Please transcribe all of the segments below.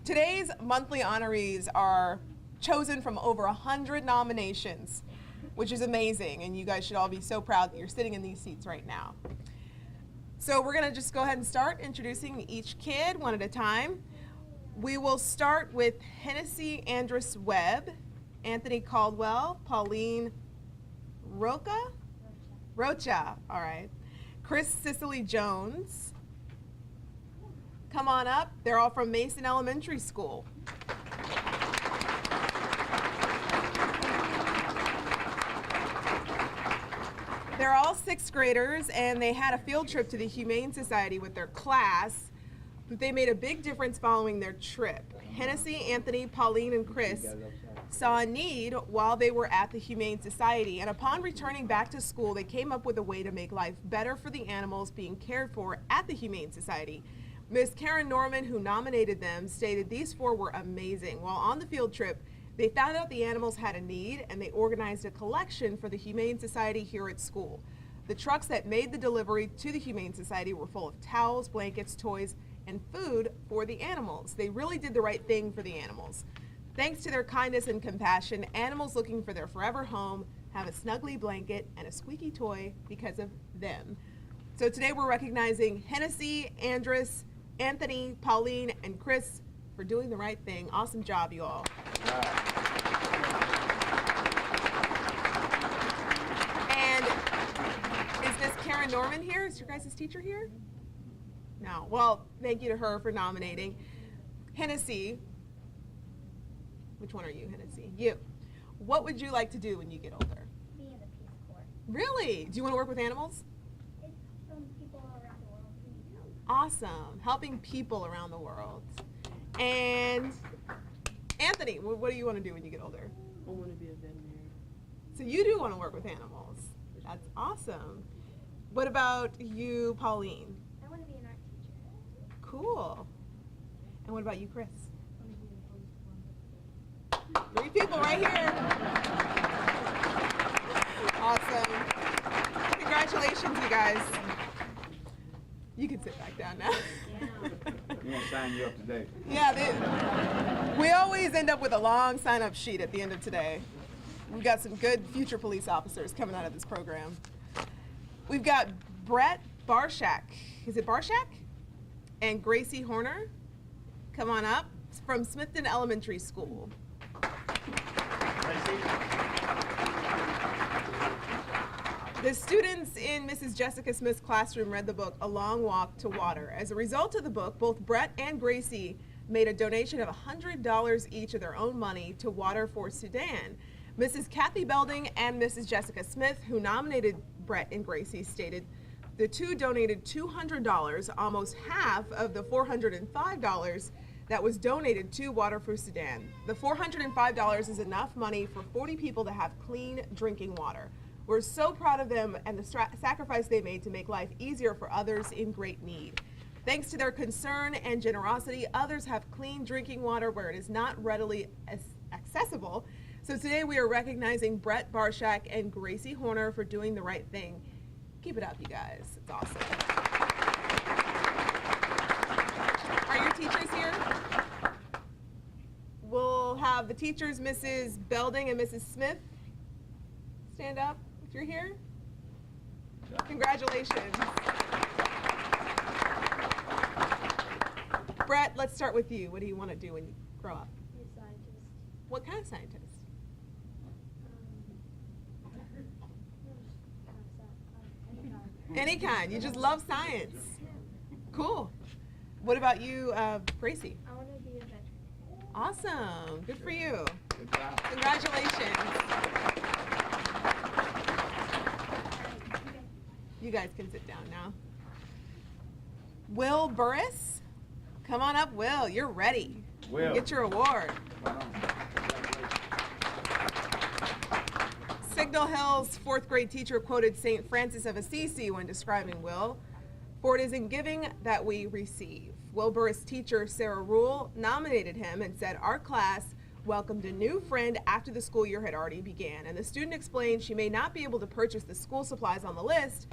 Today's monthly honorees are chosen from over 100 nominations, which is amazing, and you guys should all be so proud that you're sitting in these seats right now. So we're going to just go ahead and start introducing each kid one at a time. We will start with Hennessy Andrus Webb, Anthony Caldwell, Pauline Rocha, all right. Chris Cicely Jones. Come on up. They're all from Mason Elementary School. They're all sixth graders, and they had a field trip to the Humane Society with their class, but they made a big difference following their trip. Hennessy, Anthony, Pauline, and Chris saw a need while they were at the Humane Society, and upon returning back to school, they came up with a way to make life better for the animals being cared for at the Humane Society. Miss Karen Norman, who nominated them, stated these four were amazing. While on the field trip, they found out the animals had a need, and they organized a collection for the Humane Society here at school. The trucks that made the delivery to the Humane Society were full of towels, blankets, toys, and food for the animals. They really did the right thing for the animals. Thanks to their kindness and compassion, animals looking for their forever home have a snuggly blanket and a squeaky toy because of them. So today we're recognizing Hennessy, Andrus, Anthony, Pauline, and Chris for doing the right thing. Awesome job, you all. And is Miss Karen Norman here? Is your guys' teacher here? No. Well, thank you to her for nominating. Hennessy, which one are you, Hennessy? You. What would you like to do when you get older? Be in the Peace Corps. Really? Do you want to work with animals? It's from people around the world who need help. Awesome. Helping people around the world. And Anthony, what do you want to do when you get older? I want to be a veterinarian. So you do want to work with animals. That's awesome. What about you, Pauline? I want to be an art teacher. Cool. And what about you, Chris? I want to be a police department. 3 people right here. Awesome. Congratulations, you guys. You can sit back down now. We're going to sign you up today. Yeah, we always end up with a long sign-up sheet at the end of today. We've got some good future police officers coming out of this program. We've got Brett Barshak. Is it Barshak? And Gracie Horner. Come on up. It's from Smithton Elementary School. The students in Mrs. Jessica Smith's classroom read the book A Long Walk to Water. As a result of the book, both Brett and Gracie made a donation of $100 each of their own money to Water for Sudan. Mrs. Kathy Belding and Mrs. Jessica Smith, who nominated Brett and Gracie, stated the two donated $200, almost half of the $405 that was donated to Water for Sudan. The $405 is enough money for 40 people to have clean drinking water. We're so proud of them and the sacrifice they made to make life easier for others in great need. Thanks to their concern and generosity, others have clean drinking water where it is not readily accessible. So today we are recognizing Brett Barshak and Gracie Horner for doing the right thing. Keep it up, you guys. It's awesome. Are your teachers here? We'll have the teachers, Mrs. Belding and Mrs. Smith, stand up if you're here. Congratulations. Brett, let's start with you. What do you want to do when you grow up? Be a scientist. What kind of scientist? Any kind. You just love science. Cool. What about you, Gracie? I want to be a veteran. Awesome. Good for you. Good job. Congratulations. You guys can sit down now. Will Burris? Come on up, Will. You're ready. Will. Get your award. Right on. Signal Hill's 4th grade teacher quoted St. Francis of Assisi when describing Will, "For it is in giving that we receive." Will Burris' teacher, Sarah Rule, nominated him and said, "Our class welcomed a new friend after the school year had already began, and the student explained she may not be able to purchase the school supplies on the list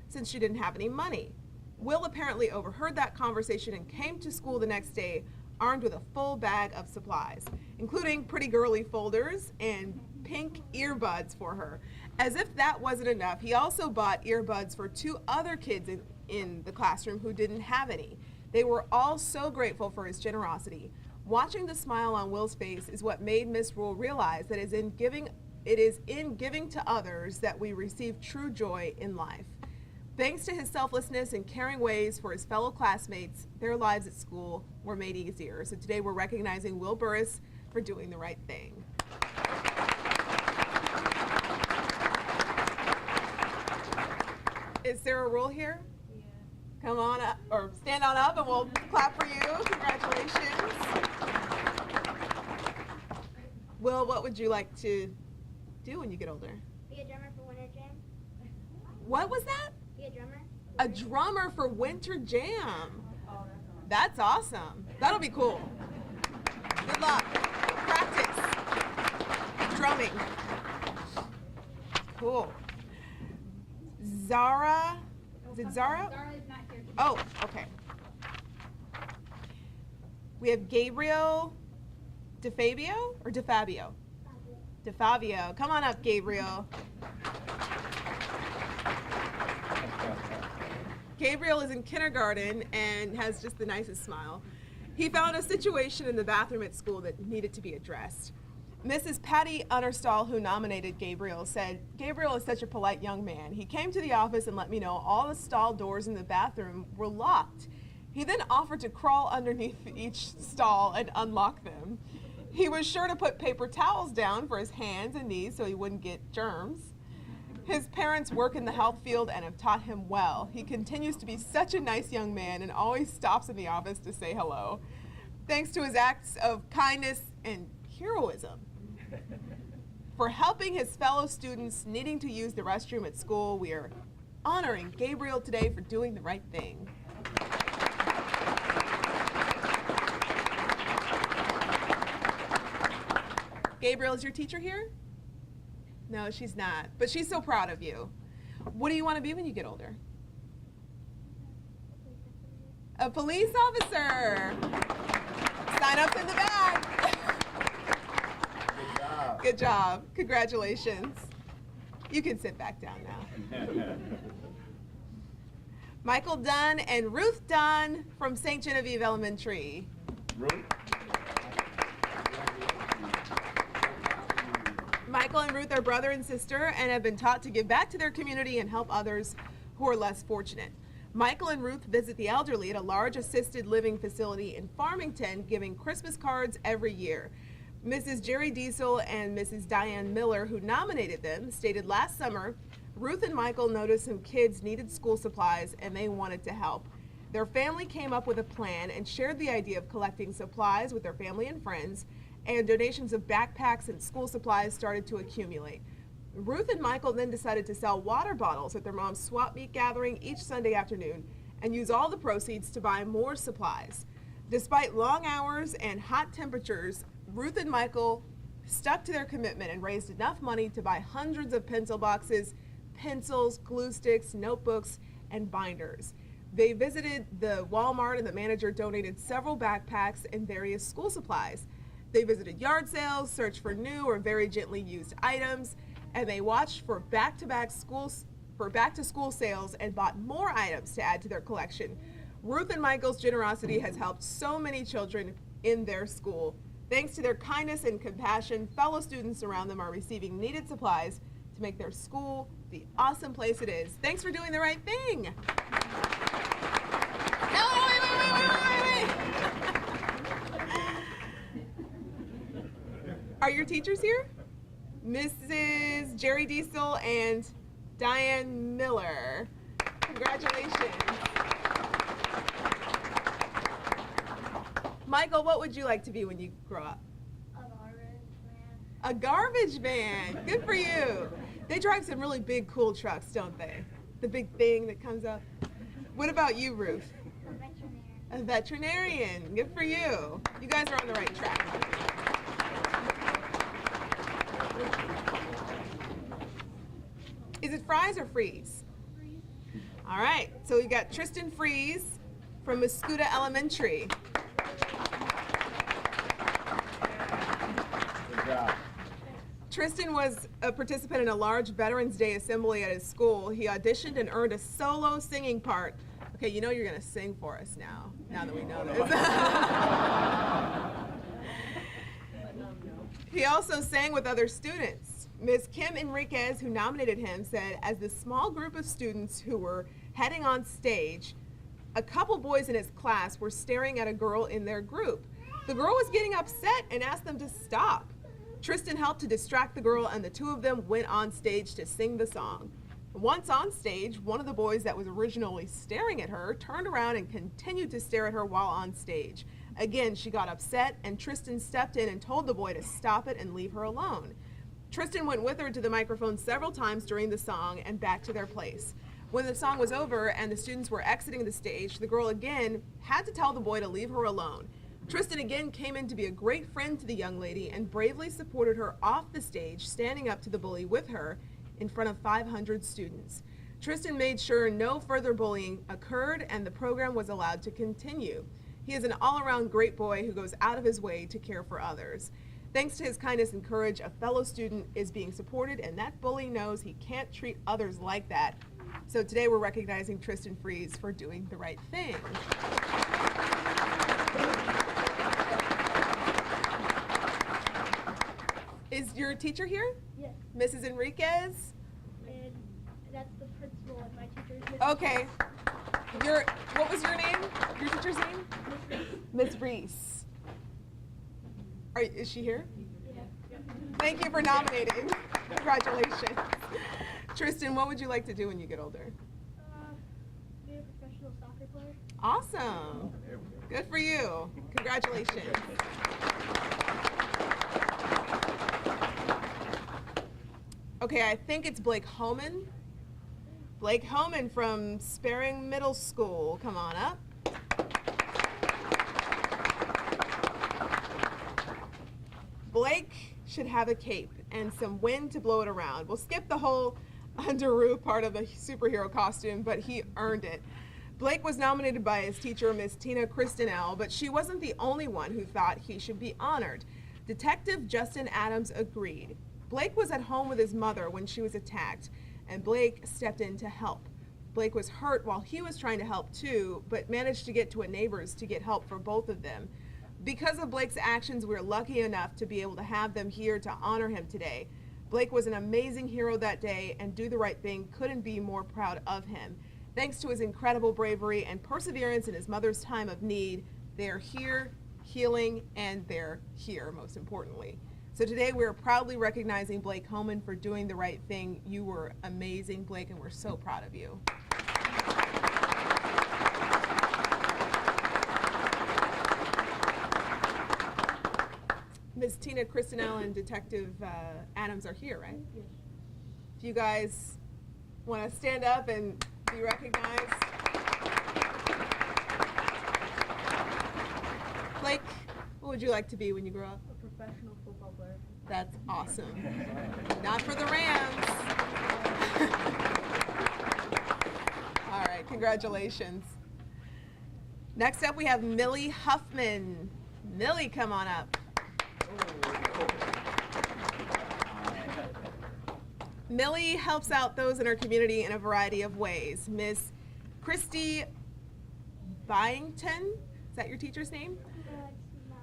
since she didn't have any money. Will apparently overheard that conversation and came to school the next day armed with a full bag of supplies, including pretty girly folders and pink earbuds for her. As if that wasn't enough, he also bought earbuds for 2 other kids in the classroom who didn't have any. They were all so grateful for his generosity. Watching the smile on Will's face is what made Miss Rule realize that it is in giving to others that we receive true joy in life. Thanks to his selflessness and caring ways for his fellow classmates, their lives at school were made easier. So today we're recognizing Will Burris for doing the right thing. Is there a rule here? Yeah. Come on up, or stand on up and we'll clap for you. Congratulations. Will, what would you like to do when you get older? Be a drummer for Winter Jam. What was that? Be a drummer. A drummer for Winter Jam. That's awesome. That'll be cool. Good luck. Practice. Drumming. Cool. Zara. Is it Zara? Zara is not here. Oh, okay. We have Gabriel DeFabio or DeFabio? DeFabio. Come on up, Gabriel. Gabriel is in kindergarten and has just the nicest smile. He found a situation in the bathroom at school that needed to be addressed. Mrs. Patty Unnerstall, who nominated Gabriel, said, "Gabriel is such a polite young man. He came to the office and let me know all the stall doors in the bathroom were locked. He then offered to crawl underneath each stall and unlock them. He was sure to put paper towels down for his hands and knees so he wouldn't get germs. His parents work in the health field and have taught him well. He continues to be such a nice young man and always stops in the office to say hello. Thanks to his acts of kindness and heroism for helping his fellow students needing to use the restroom at school, we are honoring Gabriel today for doing the right thing." Gabriel, is your teacher here? No, she's not, but she's so proud of you. What do you want to be when you get older? A police officer. Sign up in the back. Good job. Good job. Congratulations. You can sit back down now. Michael Dunn and Ruth Dunn from St. Genevieve Elementary. Ruth? Michael and Ruth are brother and sister and have been taught to give back to their community and help others who are less fortunate. Michael and Ruth visit the elderly at a large assisted living facility in Farmington, giving Christmas cards every year. Mrs. Jerry Diesel and Mrs. Diane Miller, who nominated them, stated last summer, Ruth and Michael noticed some kids needed school supplies and they wanted to help. Their family came up with a plan and shared the idea of collecting supplies with their family and friends, and donations of backpacks and school supplies started to accumulate. Ruth and Michael then decided to sell water bottles at their mom's swap meet gathering each Sunday afternoon and use all the proceeds to buy more supplies. Despite long hours and hot temperatures, Ruth and Michael stuck to their commitment and raised enough money to buy hundreds of pencil boxes, pencils, glue sticks, notebooks, and binders. They visited the Walmart and the manager donated several backpacks and various school supplies. They visited yard sales, searched for new or very gently used items, and they watched for back-to-school sales and bought more items to add to their collection. Ruth and Michael's generosity has helped so many children in their school. Thanks to their kindness and compassion, fellow students around them are receiving needed supplies to make their school the awesome place it is. Thanks for doing the right thing. No, wait. Are your teachers here? Mrs. Jerry Diesel and Diane Miller. Congratulations. Michael, what would you like to be when you grow up? A garbage man. A garbage man. Good for you. They drive some really big, cool trucks, don't they? The big thing that comes up. What about you, Ruth? A veterinarian. A veterinarian. Good for you. You guys are on the right track. Is it Fries or Fries? All right, so we got Tristan Fries from Muscuda Elementary. Tristan was a participant in a large Veterans Day assembly at his school. He auditioned and earned a solo singing part. Okay, you know you're going to sing for us now that we know this. He also sang with other students. Ms. Kim Enriquez, who nominated him, said, as the small group of students who were heading on stage, a couple boys in his class were staring at a girl in their group. The girl was getting upset and asked them to stop. Tristan helped to distract the girl, and the two of them went on stage to sing the song. Once on stage, one of the boys that was originally staring at her turned around and continued to stare at her while on stage. Again, she got upset, and Tristan stepped in and told the boy to stop it and leave her alone. Tristan went with her to the microphone several times during the song and back to their place. When the song was over and the students were exiting the stage, the girl again had to tell the boy to leave her alone. Tristan again came in to be a great friend to the young lady and bravely supported her off the stage, standing up to the bully with her in front of 500 students. Tristan made sure no further bullying occurred and the program was allowed to continue. He is an all-around great boy who goes out of his way to care for others. Thanks to his kindness and courage, a fellow student is being supported, and that bully knows he can't treat others like that. So today we're recognizing Tristan Fries for doing the right thing. Is your teacher here? Yes. Mrs. Enriquez? And that's the principal and my teacher is Mrs. Okay. What was your name? Your teacher's name? Miss Reese. Is she here? Yeah. Thank you for nominating. Congratulations. Tristan, what would you like to do when you get older? Be a professional soccer player. Awesome. Good for you. Congratulations. Okay, I think it's Blake Holman. Blake Holman from Sparring Middle School. Come on up. Blake should have a cape and some wind to blow it around. We'll skip the whole underoos part of the superhero costume, but he earned it. Blake was nominated by his teacher, Miss Tina Christinell, but she wasn't the only one who thought he should be honored. Detective Justin Adams agreed. Blake was at home with his mother when she was attacked, and Blake stepped in to help. Blake was hurt while he was trying to help too, but managed to get to a neighbor's to get help for both of them. Because of Blake's actions, we're lucky enough to be able to have them here to honor him today. Blake was an amazing hero that day, and Do the Right Thing couldn't be more proud of him. Thanks to his incredible bravery and perseverance in his mother's time of need, they're here, healing, and they're here, most importantly. So today we're proudly recognizing Blake Holman for doing the right thing. You were amazing, Blake, and we're so proud of you. Ms. Tina Christinell and Detective Adams are here, right? Yes. If you guys want to stand up and be recognized. Blake, what would you like to be when you grow up? A professional football player. That's awesome. Not for the Rams. All right, congratulations. Next up, we have Millie Huffman. Millie, come on up. Millie helps out those in our community in a variety of ways. Miss Christy Byington, is that your teacher's name? No, it's not.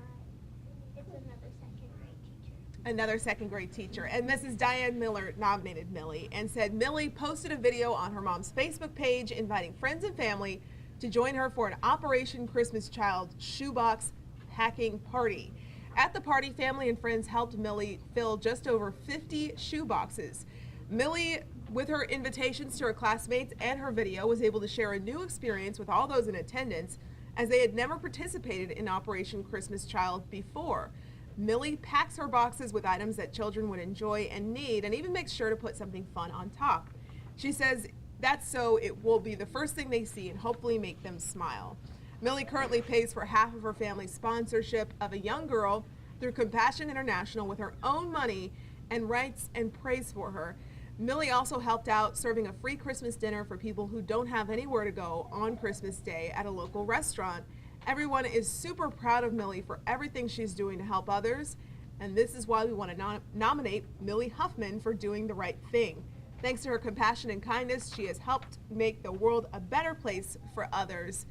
It's another second grade teacher. Another second grade teacher. And Mrs. Diane Miller nominated Millie and said Millie posted a video on her mom's Facebook page inviting friends and family to join her for an Operation Christmas Child shoebox packing party. At the party, family and friends helped Millie fill just over 50 shoe boxes. Millie, with her invitations to her classmates and her video, was able to share a new experience with all those in attendance as they had never participated in Operation Christmas Child before. Millie packs her boxes with items that children would enjoy and need, and even makes sure to put something fun on top. She says that's so it will be the first thing they see and hopefully make them smile. Millie currently pays for half of her family's sponsorship of a young girl through Compassion International with her own money and writes and prays for her. Millie also helped out serving a free Christmas dinner for people who don't have anywhere to go on Christmas Day at a local restaurant. Everyone is super proud of Millie for everything she's doing to help others, And this is why we want to nominate Millie Huffman for doing the right thing. Thanks to her compassion and kindness, she has helped make the world a better place for others.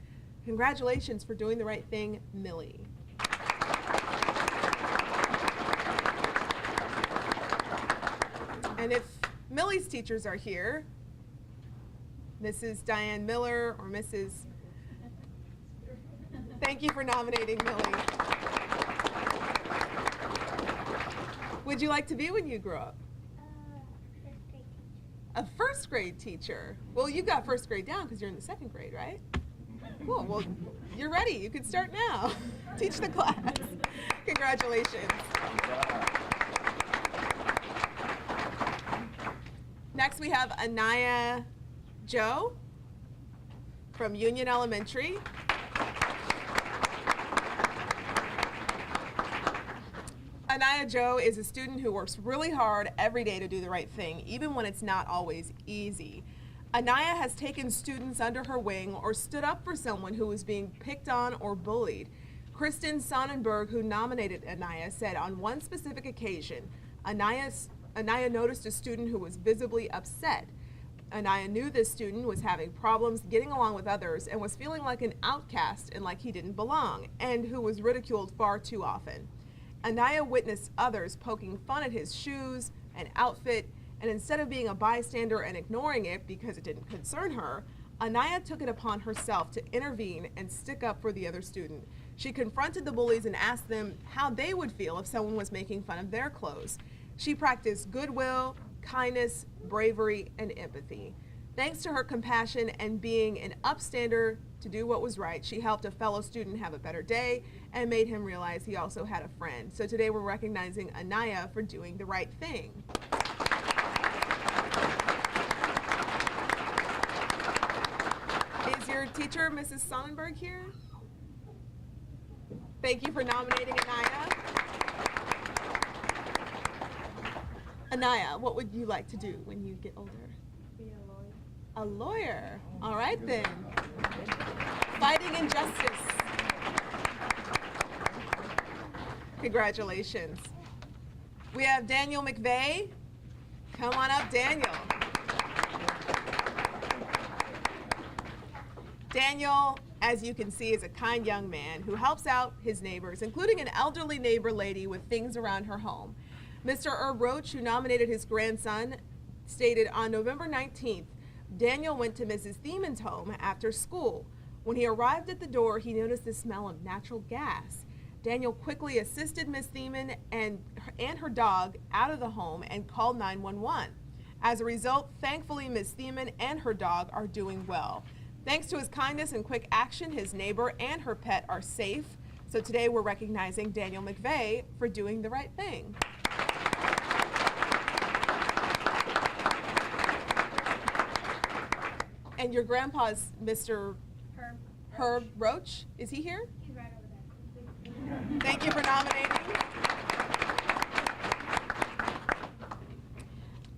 Congratulations for doing the right thing, Millie. And if Millie's teachers are here, Mrs. Diane Miller or Mrs. Thank you for nominating Millie. Would you like to be when you grow up? Fifth grade teacher. A first grade teacher. Well, you got first grade down because you're in the second grade, right? Cool. Well, you're ready. You can start now. Teach the class. Congratulations. Next, we have Anaya Joe from Union Elementary. Anaya Joe is a student who works really hard every day to do the right thing, even when it's not always easy. Anaya has taken students under her wing or stood up for someone who was being picked on or bullied. Kristen Sonnenberg, who nominated Anaya, said on one specific occasion, Anaya noticed a student who was visibly upset. Anaya knew this student was having problems getting along with others and was feeling like an outcast and like he didn't belong, and who was ridiculed far too often. Anaya witnessed others poking fun at his shoes and outfit, and instead of being a bystander and ignoring it because it didn't concern her, Anaya took it upon herself to intervene and stick up for the other student. She confronted the bullies and asked them how they would feel if someone was making fun of their clothes. She practiced goodwill, kindness, bravery, and empathy. Thanks to her compassion and being an upstander to do what was right, she helped a fellow student have a better day and made him realize he also had a friend. So today we're recognizing Anaya for doing the right thing. Is your teacher, Mrs. Sonnenberg, here? Thank you for nominating Anaya. Anaya, what would you like to do when you get older? Be a lawyer. A lawyer. All right then. Fighting injustice. Congratulations. We have Daniel McVeigh. Come on up, Daniel. Daniel, as you can see, is a kind young man who helps out his neighbors, including an elderly neighbor lady with things around her home. Mr. Herb Roach, who nominated his grandson, stated on November 19th, Daniel went to Mrs. Thieman's home after school. When he arrived at the door, he noticed the smell of natural gas. Daniel quickly assisted Miss Thieman and her dog out of the home and called 911. As a result, thankfully, Miss Thieman and her dog are doing well. Thanks to his kindness and quick action, his neighbor and her pet are safe. So today we're recognizing Daniel McVeigh for doing the right thing. And your grandpa's Mr. Herb Roach. Is he here? He's right over there. Thank you for nominating.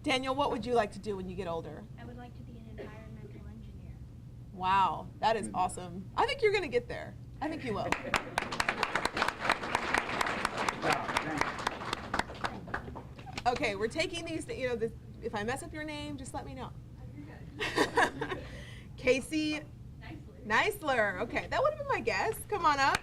Daniel, what would you like to do when you get older? I would like to be an environmental engineer. Wow, that is awesome. I think you're going to get there. I think you will. Okay, we're taking these, if I mess up your name, just let me know. Casey Neisler. Okay, that would have been my guess. Come on up.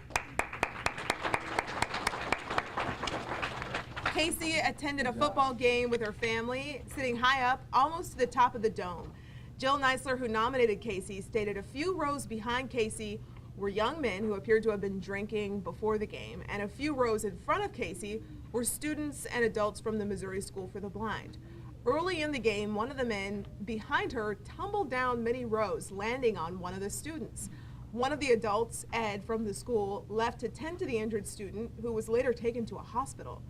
Casey attended a football game with her family, sitting high up, almost to the top of the dome. Jill Neisler, who nominated Casey, stated a few rows behind Casey were young men who appeared to have been drinking before the game, and a few rows in front of Casey were students and adults from the Missouri School for the Blind. Early in the game, one of the men behind her tumbled down many rows, landing on one of the students. One of the adults, Ed, from the school, left to tend to the injured student, who was later taken to a hospital.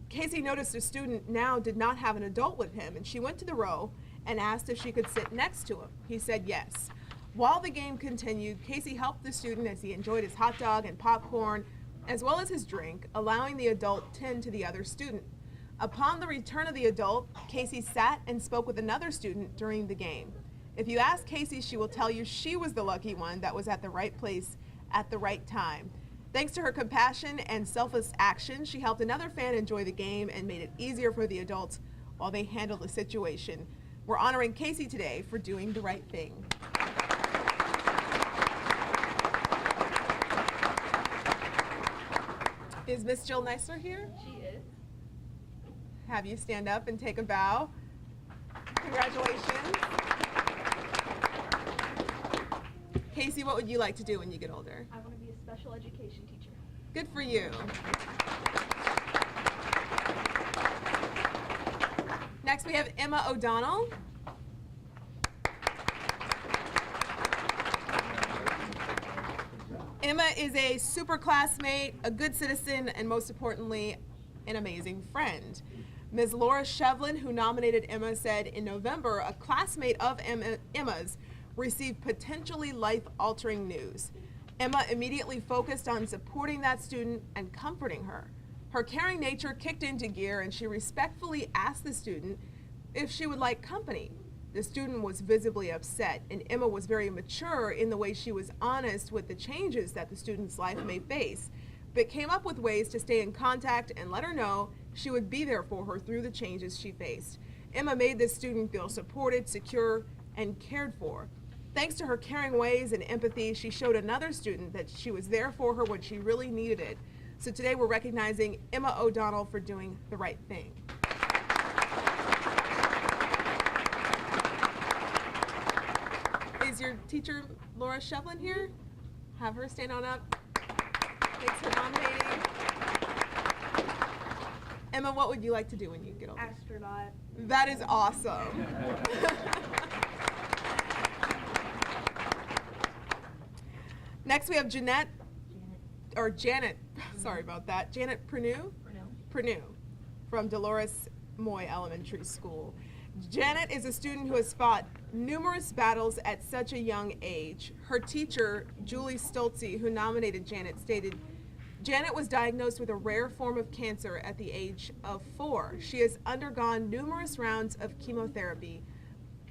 Casey noticed a student now did not have an adult with him, and she went to the row and asked if she could sit next to him. He said yes. While the game continued, Casey helped the student as he enjoyed his hot dog and popcorn, as well as his drink, allowing the adult to tend to the other student. Upon the return of the adult, Casey sat and spoke with another student during the game. If you ask Casey, she will tell you she was the lucky one that was at the right place at the right time. Thanks to her compassion and selfless action, she helped another fan enjoy the game and made it easier for the adults while they handled the situation. We're honoring Casey today for doing the right thing. Is Miss Jill Neisler here? She is. Have you stand up and take a bow. Congratulations. Casey, what would you like to do when you get older? I want to be a special education teacher. Good for you. Next we have Emma O'Donnell. Emma is a super classmate, a good citizen, and most importantly, an amazing friend. Ms. Laura Shevlin, who nominated Emma, said in November, a classmate of Emma's received potentially life-altering news. Emma immediately focused on supporting that student and comforting her. Her caring nature kicked into gear, and she respectfully asked the student if she would like company. The student was visibly upset, and Emma was very mature in the way she was honest with the changes that the student's life may face, but came up with ways to stay in contact and let her know she would be there for her through the changes she faced. Emma made this student feel supported, secure, and cared for. Thanks to her caring ways and empathy, she showed another student that she was there for her when she really needed it. So today we're recognizing Emma O'Donnell for doing the right thing. Is your teacher Laura Shevlin here? Have her stand on up. Thanks for nominating. Emma, what would you like to do when you get older? Astronaut. That is awesome. Next we have Janet, sorry about that, Janet Pernew from Dolores Moy Elementary School. Janet is a student who has fought numerous battles at such a young age. Her teacher, Julie Stolze, who nominated Janet, stated, Janet was diagnosed with a rare form of cancer at the age of 4. She has undergone numerous rounds of chemotherapy.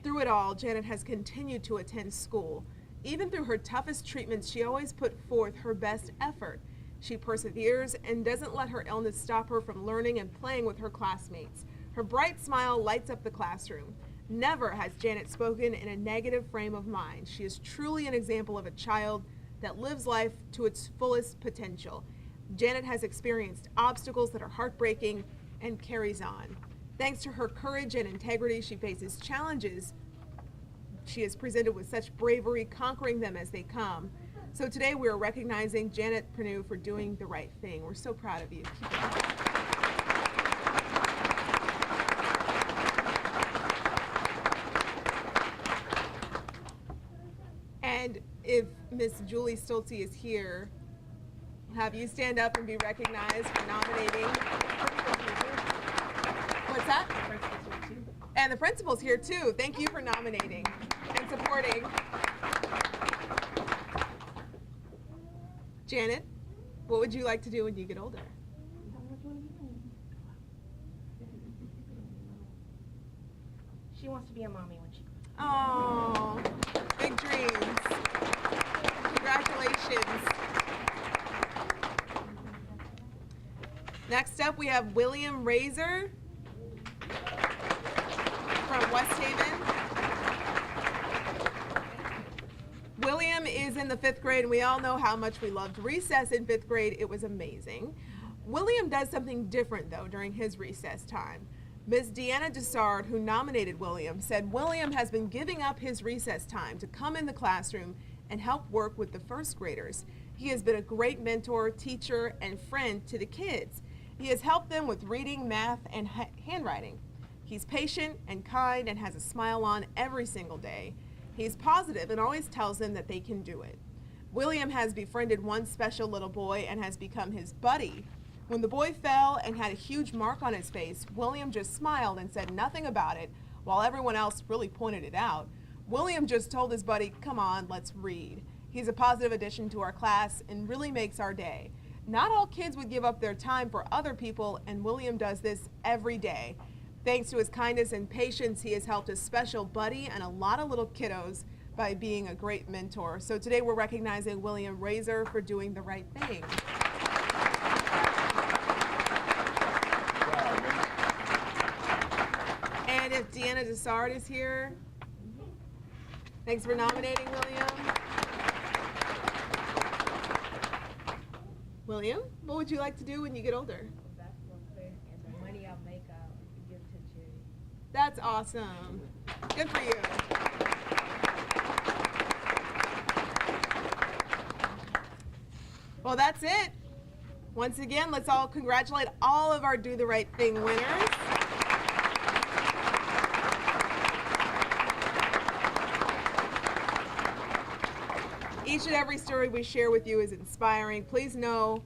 Through it all, Janet has continued to attend school. Even through her toughest treatments, she always put forth her best effort. She perseveres and doesn't let her illness stop her from learning and playing with her classmates. Her bright smile lights up the classroom. Never has Janet spoken in a negative frame of mind. She is truly an example of a child that lives life to its fullest potential. Janet has experienced obstacles that are heartbreaking and carries on. Thanks to her courage and integrity, she faces challenges. She is presented with such bravery, conquering them as they come. So today we are recognizing Janet Pernew for doing the right thing. We're so proud of you. Keep it up. And if Miss Julie Stolze is here, have you stand up and be recognized for nominating. What's that? And the principal's here too. Thank you for nominating and supporting. Janet, what would you like to do when you get older? She wants to be a mommy when she grows up. Oh, big dreams. Congratulations. Next up, we have William Razor from West Haven. William is in the 5th grade, and we all know how much we loved recess in 5th grade. It was amazing. William does something different, though, during his recess time. Ms. Deanna Dessard, who nominated William, said William has been giving up his recess time to come in the classroom and help work with the 1st graders. He has been a great mentor, teacher, and friend to the kids. He has helped them with reading, math, and handwriting. He's patient and kind and has a smile on every single day. He's positive and always tells them that they can do it. William has befriended one special little boy and has become his buddy. When the boy fell and had a huge mark on his face, William just smiled and said nothing about it, while everyone else really pointed it out. William just told his buddy, "Come on, let's read." He's a positive addition to our class and really makes our day. Not all kids would give up their time for other people, and William does this every day. Thanks to his kindness and patience, he has helped his special buddy and a lot of little kiddos by being a great mentor. So today we're recognizing William Razor for doing the right thing. And if Deanna Dessard is here, thanks for nominating William. William, what would you like to do when you get older? Basketball player, and the money I make, I'll give to charity. That's awesome. Good for you. Well, that's it. Once again, let's all congratulate all of our Do the Right Thing winners. Each and every story we share with you is inspiring. Please know,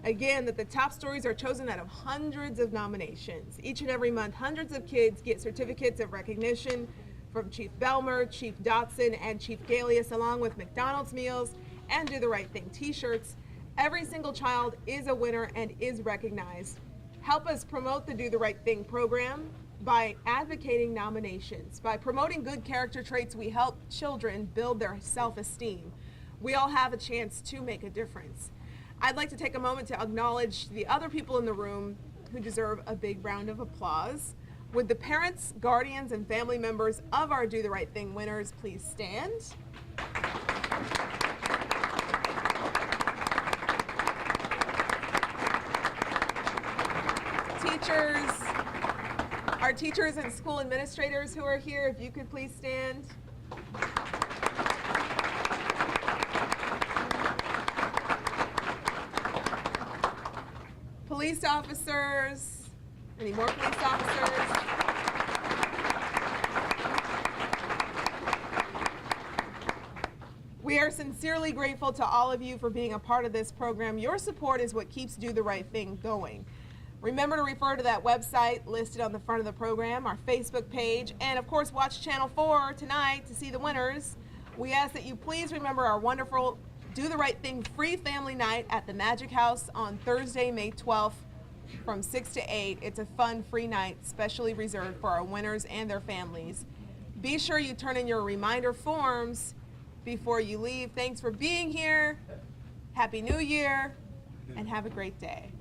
again, that the top stories are chosen out of hundreds of nominations. Each and every month, hundreds of kids get certificates of recognition from Chief Belmer, Chief Dotson, and Chief Galius, along with McDonald's meals and Do the Right Thing t-shirts. Every single child is a winner and is recognized. Help us promote the Do the Right Thing program by advocating nominations. By promoting good character traits, we help children build their self-esteem. We all have a chance to make a difference. I'd like to take a moment to acknowledge the other people in the room who deserve a big round of applause. Would the parents, guardians, and family members of our Do the Right Thing winners please stand? Teachers, our teachers and school administrators who are here, if you could please stand. Police officers, any more police officers? We are sincerely grateful to all of you for being a part of this program. Your support is what keeps Do the Right Thing going. Remember to refer to that website listed on the front of the program, our Facebook page, and of course watch Channel 4 tonight to see the winners. We ask that you please remember our wonderful Do the Right Thing free family night at the Magic House on Thursday, May 12th from 6 to 8. It's a fun free night specially reserved for our winners and their families. Be sure you turn in your reminder forms before you leave. Thanks for being here. Happy New Year and have a great day.